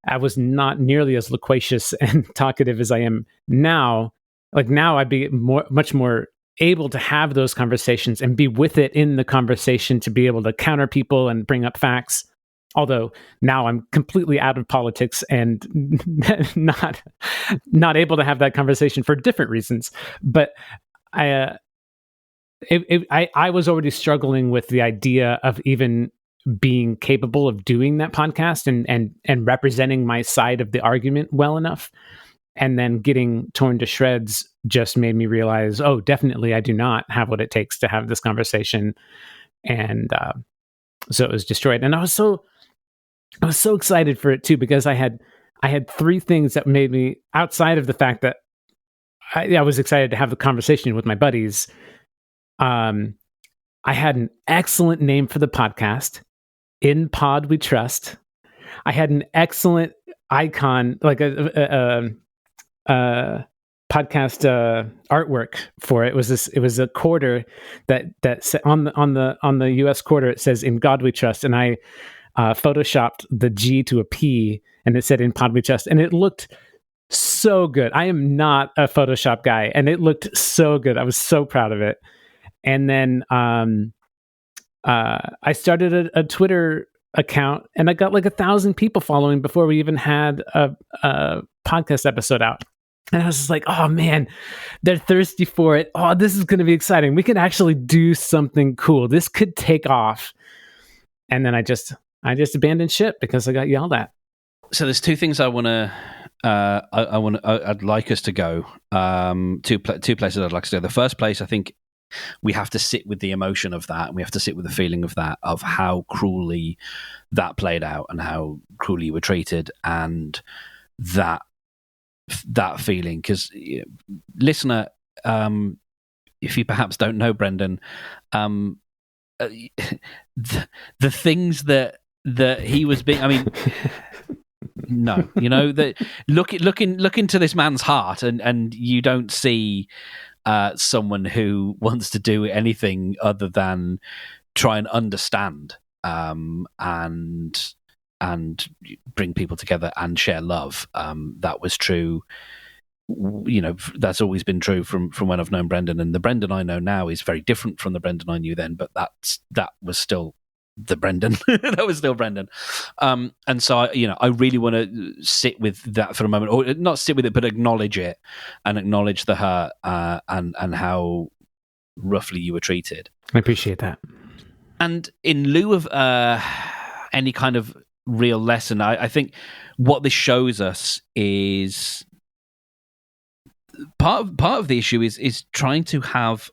I was not nearly as loquacious and talkative as I am now. Like, now I'd be much more able to have those conversations and be with it in the conversation, to be able to counter people and bring up facts. Although now I'm completely out of politics and not able to have that conversation for different reasons. But I was already struggling with the idea of even being capable of doing that podcast and representing my side of the argument well enough. And then getting torn to shreds just made me realize, oh, definitely I do not have what it takes to have this conversation. And so it was destroyed. And I was so excited for it too, because I had three things that made me, outside of the fact that I was excited to have the conversation with my buddies. I had an excellent name for the podcast, In Pod We Trust. I had an excellent icon, like a podcast artwork for it. It was a quarter that on the US quarter, it says, In God We Trust. And I photoshopped the G to a P, and it said, In Pod We Trust. And it looked so good. I am not a Photoshop guy, and it looked so good. I was so proud of it. And then I started a Twitter account, and I got like 1,000 people following before we even had a podcast episode out. And I was just like, oh man, they're thirsty for it. Oh, this is going to be exciting. We can actually do something cool. This could take off. And then I just abandoned ship because I got yelled at. So there's two things I'd like us to go. Two places I'd like us to go. The first place, I think we have to sit with the emotion of that. And we have to sit with the feeling of that, of how cruelly that played out and how cruelly you were treated, and that feeling. Because, listener, if you perhaps don't know Brendan, the things that he was being, I mean, no, that look into this man's heart, and you don't see someone who wants to do anything other than try and understand and bring people together and share love. That was true. That's always been true from when I've known Brendan, and the Brendan I know now is very different from the Brendan I knew then. But that was still the Brendan. That was still Brendan. And so, I really want to sit with that for a moment, or not sit with it, but acknowledge it and acknowledge the hurt and how roughly you were treated. I appreciate that. And in lieu of any kind of real lesson, I think what this shows us is part of the issue is trying to have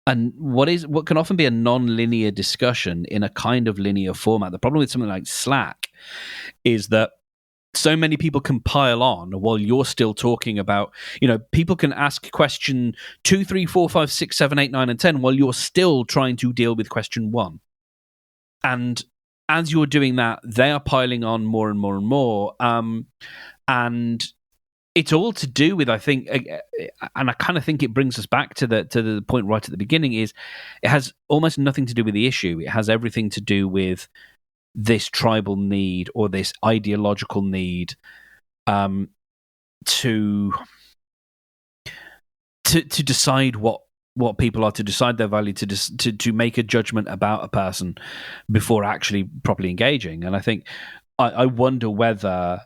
what can often be a non-linear discussion in a kind of linear format. The problem with something like Slack is that so many people can pile on while you're still talking about, people can ask question 2, 3, 4, 5, 6, 7, 8, 9, and 10 while you're still trying to deal with question 1. And as you're doing that, they are piling on more and more and more. And it's all to do with, I think, and I kind of think it brings us back to the point right at the beginning, is it has almost nothing to do with the issue. It has everything to do with this tribal need or this ideological need to decide what people are, to decide their value, to make a judgment about a person before actually properly engaging. And I think I wonder whether,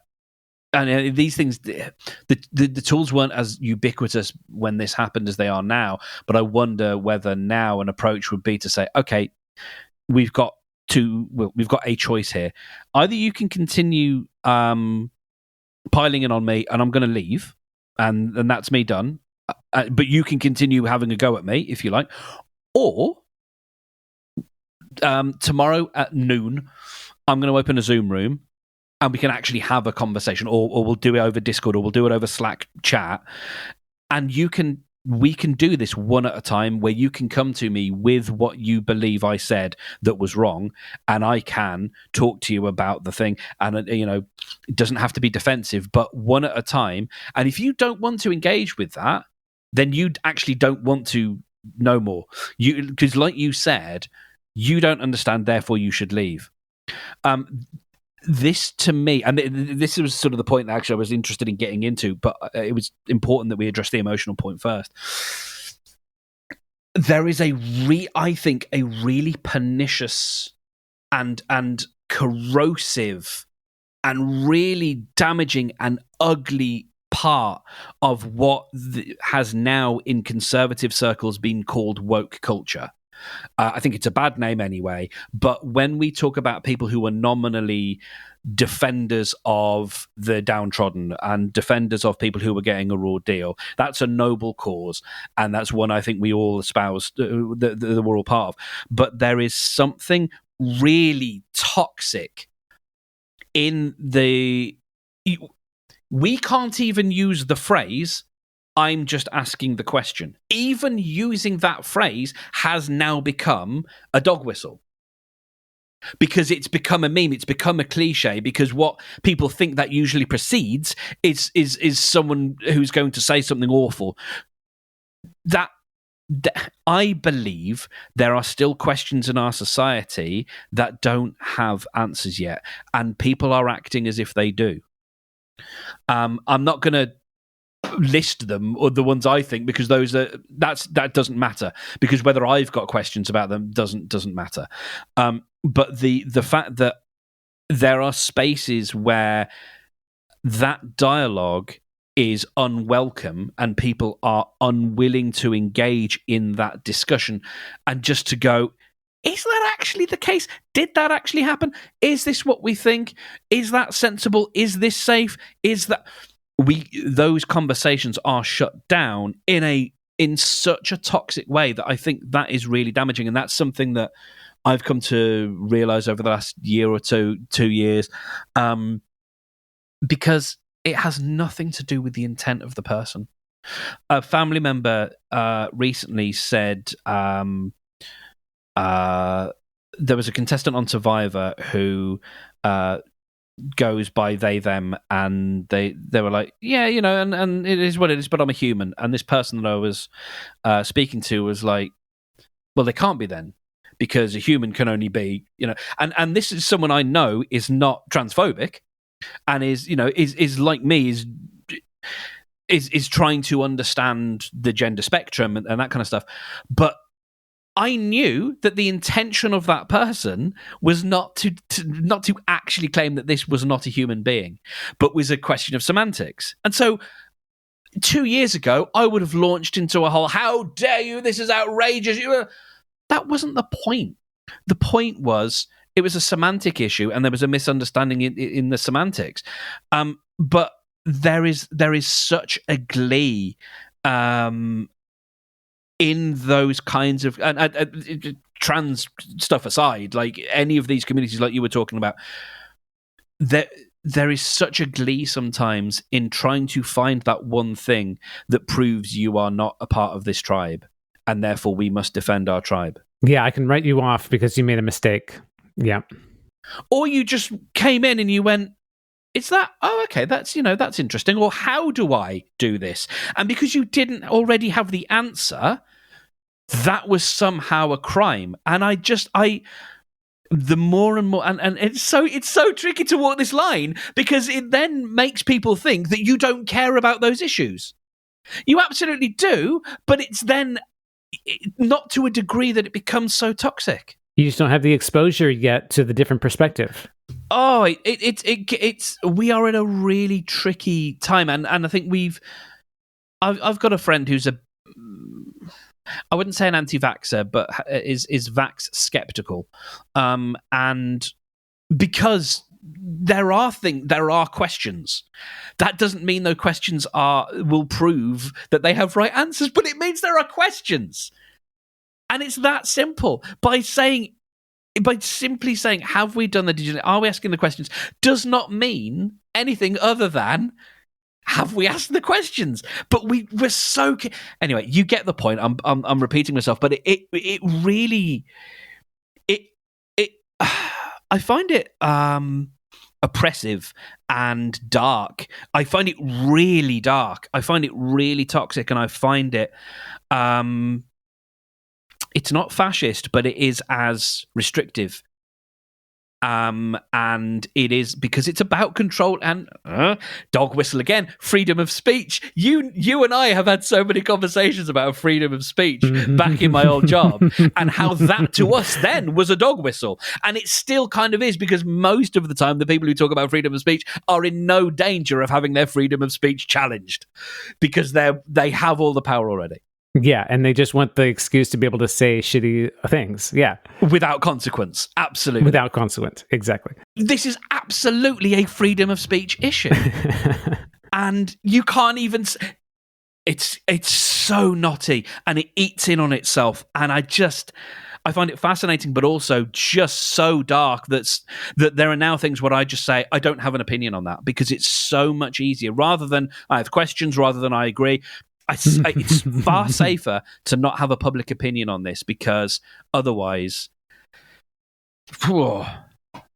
and these things, the tools weren't as ubiquitous when this happened as they are now, but I wonder whether now an approach would be to say, okay, we've got a choice here. Either you can continue piling in on me and I'm going to leave, and that's me done, but you can continue having a go at me if you like, or tomorrow at noon I'm going to open a Zoom room and we can actually have a conversation, or we'll do it over Discord, or we'll do it over Slack chat, and we can do this one at a time, where you can come to me with what you believe I said that was wrong, and I can talk to you about the thing. And it doesn't have to be defensive, but one at a time. And if you don't want to engage with that, then you actually don't want to know more. Because like you said, you don't understand, therefore you should leave. This, to me, and this was sort of the point that actually I was interested in getting into, but it was important that we address the emotional point first. There is I think a really pernicious and corrosive and really damaging and ugly part of what has now in conservative circles been called woke culture. I think it's a bad name anyway, but when we talk about people who are nominally defenders of the downtrodden and defenders of people who were getting a raw deal, that's a noble cause, and that's one I think we all espouse, that we're all part of. But there is something really toxic in we can't even use the phrase, I'm just asking the question. Even using that phrase has now become a dog whistle, because it's become a meme, it's become a cliche, because what people think that usually precedes is someone who's going to say something awful. That I believe there are still questions in our society that don't have answers yet, and people are acting as if they do. I'm not going to list them, or the ones I think, because that doesn't matter, because whether I've got questions about them doesn't matter. But the fact that there are spaces where that dialogue is unwelcome and people are unwilling to engage in that discussion, and just to go, is that actually the case? Did that actually happen? Is this what we think? Is that sensible? Is this safe? Is that... those conversations are shut down in such a toxic way that I think that is really damaging, and that's something that I've come to realize over the last year or 2 years, because it has nothing to do with the intent of the person. A family member recently said there was a contestant on Survivor who goes by they them, and they were like, yeah, and it is what it is, but I'm a human. And this person that I was speaking to was like, well, they can't be then, because a human can only be, and this is someone I know is not transphobic, and is like me, is trying to understand the gender spectrum and that kind of stuff. But I knew that the intention of that person was not to actually claim that this was not a human being, but was a question of semantics. And so 2 years ago, I would have launched into a whole, how dare you, this is outrageous. That wasn't the point. The point was, it was a semantic issue, and there was a misunderstanding in the semantics. But there is such a glee in those kinds of trans stuff aside, like any of these communities, like you were talking about, there is such a glee sometimes in trying to find that one thing that proves you are not a part of this tribe, and therefore we must defend our tribe. Yeah, I can write you off because you made a mistake. Yeah. Or you just came in and you went, is that, oh, okay, that's interesting. Or how do I do this? And because you didn't already have the answer, that was somehow a crime. And the more and more, and it's so tricky to walk this line, because it then makes people think that you don't care about those issues. You absolutely do, but it's then not to a degree that it becomes so toxic. You just don't have the exposure yet to the different perspective. Oh, it's we are in a really tricky time, and I think I've got a friend who's I wouldn't say an anti-vaxxer, but is vax skeptical, and because there are questions. That doesn't mean those questions will prove that they have right answers, but it means there are questions. And it's that simple. By simply saying, have we done the digital, are we asking the questions, does not mean anything other than, have we asked the questions? But we're so... Anyway, you get the point. I'm repeating myself, but it really... I find it oppressive and dark. I find it really dark. I find it really toxic, and I find it... it's not fascist, but it is as restrictive. And it is because it's about control and dog whistle again, freedom of speech. You and I have had so many conversations about freedom of speech back in my old job, and how that to us then was a dog whistle. And it still kind of is, because most of the time the people who talk about freedom of speech are in no danger of having their freedom of speech challenged, because they have all the power already. Yeah, and they just want the excuse to be able to say shitty things. Yeah. Without consequence. Absolutely. Without consequence. Exactly. This is absolutely a freedom of speech issue. And you can't even... It's so knotty, and it eats in on itself. And I find it fascinating, but also just so dark that there are now things where I just say, I don't have an opinion on that, because it's so much easier. Rather than I have questions, rather than I agree... it's far safer to not have a public opinion on this, because otherwise, I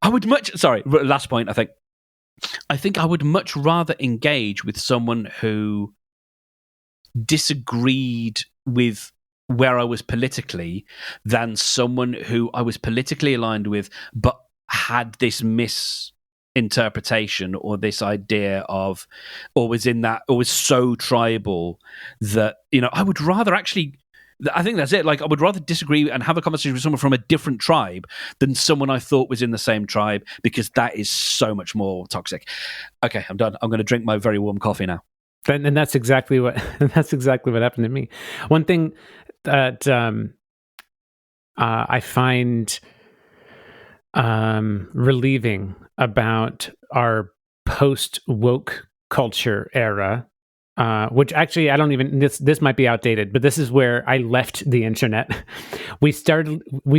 would last point, I think I would much rather engage with someone who disagreed with where I was politically than someone who I was politically aligned with, but had this misinterpretation or this idea of, or was so tribal that, I would rather actually, I think that's it. Like, I would rather disagree and have a conversation with someone from a different tribe than someone I thought was in the same tribe, because that is so much more toxic. Okay, I'm done. I'm going to drink my very warm coffee now. And that's exactly what happened to me. One thing that I find relieving about our post-woke culture era, which actually I don't even, this might be outdated, but this is where I left the internet. We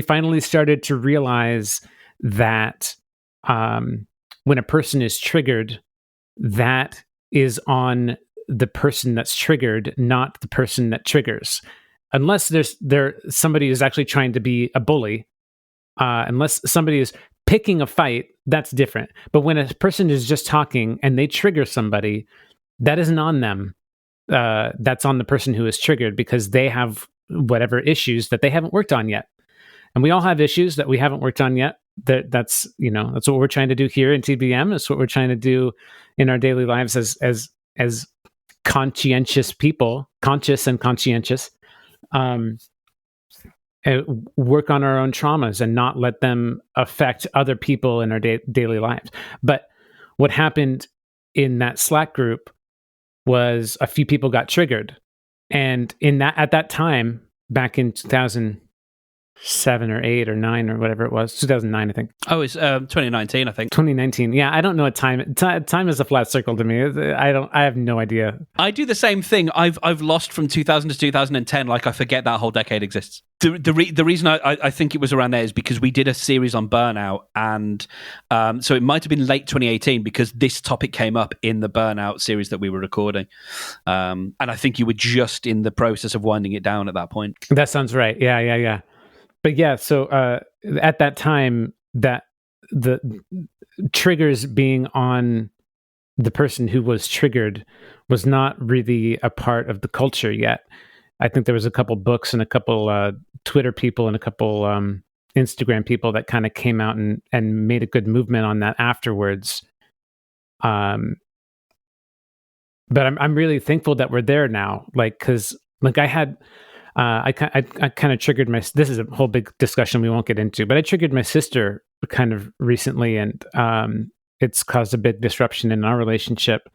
finally started to realize that when a person is triggered, that is on the person that's triggered, not the person that triggers. Unless somebody is actually trying to be a bully, unless somebody is picking a fight, that's different. But when a person is just talking and they trigger somebody, that isn't on them. That's on the person who is triggered, because they have whatever issues that they haven't worked on yet. And we all have issues that we haven't worked on yet. That's what we're trying to do here in TBM. That's what we're trying to do in our daily lives as conscientious people, conscious and conscientious. work on our own traumas and not let them affect other people in our daily lives. But what happened in that Slack group was a few people got triggered, and at that time, back in 2007 or 8 or 9 or whatever it was, 2009, I think. Oh, it's 2019, I think. 2019. Yeah, I don't know what time. Time is a flat circle to me. I have no idea. I do the same thing. I've lost from 2000 to 2010. Like, I forget that whole decade exists. The reason I think it was around there is because we did a series on burnout, and so it might have been late 2018 because this topic came up in the burnout series that we were recording, and I think you were just in the process of winding it down at that point. That sounds right. Yeah. But yeah, so at that time, that the triggers being on the person who was triggered was not really a part of the culture yet. I think there was a couple books and a couple Twitter people and a couple Instagram people that kind of came out and made a good movement on that afterwards. But I'm really thankful that we're there now. Like, because like I had. I kind of triggered this is a whole big discussion we won't get into, but I triggered my sister kind of recently, and it's caused a big disruption in our relationship.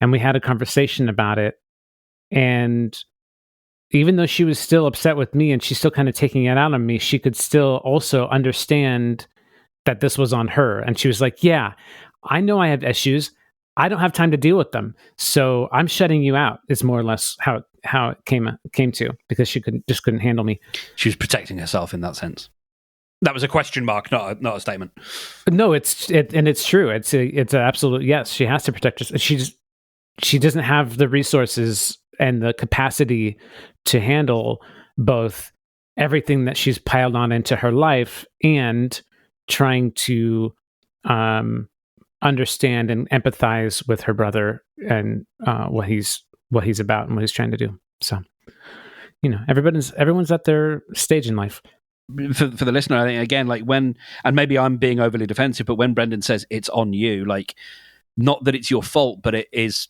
And we had a conversation about it. And even though she was still upset with me and she's still kind of taking it out on me, she could still also understand that this was on her. And she was like, yeah, I know I have issues. I don't have time to deal with them. So I'm shutting you out, is more or less how it came to, because she couldn't handle me. She was protecting herself in that sense. That was a question mark, not a statement. No, it's true. It's an absolute yes. She has to protect herself. She doesn't have the resources and the capacity to handle both everything that she's piled on into her life and trying to understand and empathize with her brother and what he's about and what he's trying to do. So, everyone's at their stage in life. For the listener, I think, again, like when, and maybe I'm being overly defensive, but when Brendan says it's on you, like, not that it's your fault, but it is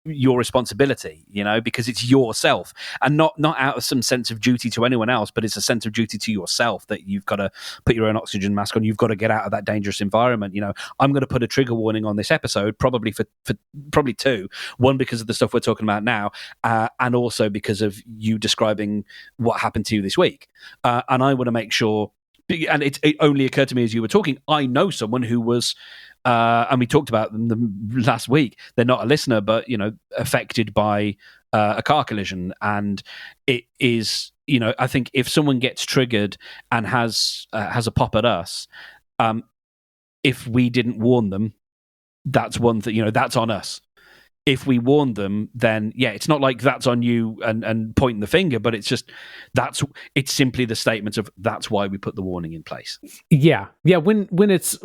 your responsibility, because it's yourself, and not out of some sense of duty to anyone else, but it's a sense of duty to yourself that you've got to put your own oxygen mask on. You've got to get out of that dangerous environment. I'm going to put a trigger warning on this episode, probably for probably two. One, because of the stuff we're talking about now, and also because of you describing what happened to you this week. And I want to make sure, and it only occurred to me as you were talking, I know someone who was, and we talked about them last week. They're not a listener, but affected by a car collision, and it is, I think if someone gets triggered and has a pop at us, if we didn't warn them, that's one thing. That's on us. If we warn them, then it's not like that's on you and pointing the finger, but it's just it's simply the statement of that's why we put the warning in place. Yeah. When it's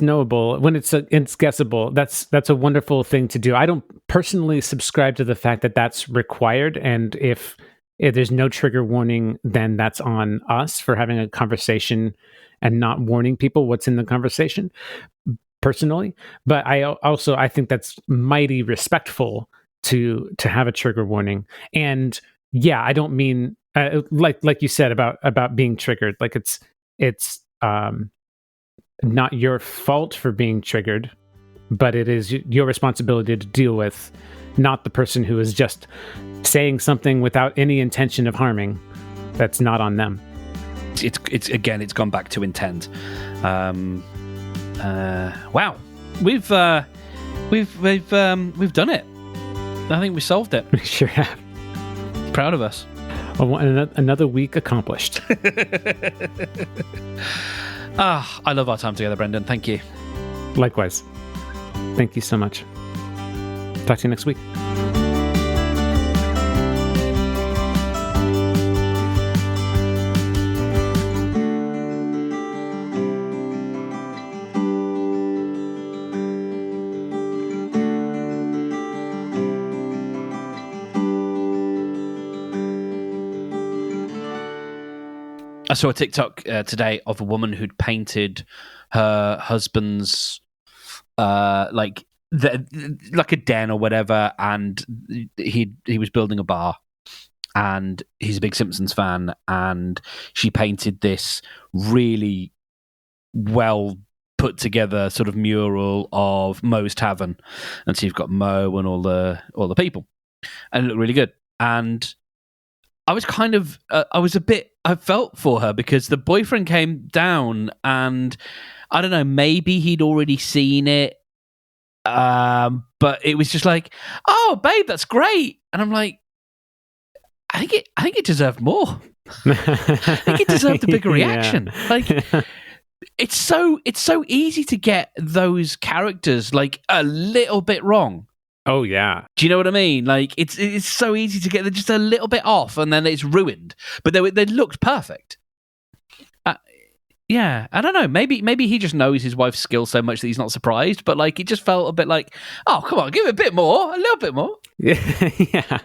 knowable, when it's guessable, that's a wonderful thing to do. I don't personally subscribe to the fact that that's required, and if there's no trigger warning, then that's on us for having a conversation and not warning people what's in the conversation. Personally, but I think that's mighty respectful to have a trigger warning. And I don't mean like you said about being triggered. Like it's not your fault for being triggered, but it is your responsibility to deal with, not the person who is just saying something without any intention of harming. That's not on them. It's gone back to intent. Wow, we've done it. I think we solved it. We sure have. Proud of us. Well, another week accomplished. I love our time together, Brendan. Thank you. Likewise. Thank you so much. Talk to you next week. I saw a TikTok today of a woman who'd painted her husband's like a den or whatever, and he was building a bar, and he's a big Simpsons fan, and she painted this really well put together sort of mural of Moe's Tavern, and so you've got Moe and all the people, and it looked really good. And I was kind of I felt for her because the boyfriend came down, and I don't know, maybe he'd already seen it, but it was just like, oh babe, that's great, and I'm like, I think it deserved more. I think it deserved a bigger reaction. Yeah. Like, it's so easy to get those characters like a little bit wrong. Oh yeah. Do you know what I mean? Like, it's so easy to get just a little bit off, and then it's ruined. But they looked perfect. Yeah, I don't know. Maybe he just knows his wife's skill so much that he's not surprised. But like, it just felt a bit like, oh come on, give it a bit more, a little bit more. Yeah.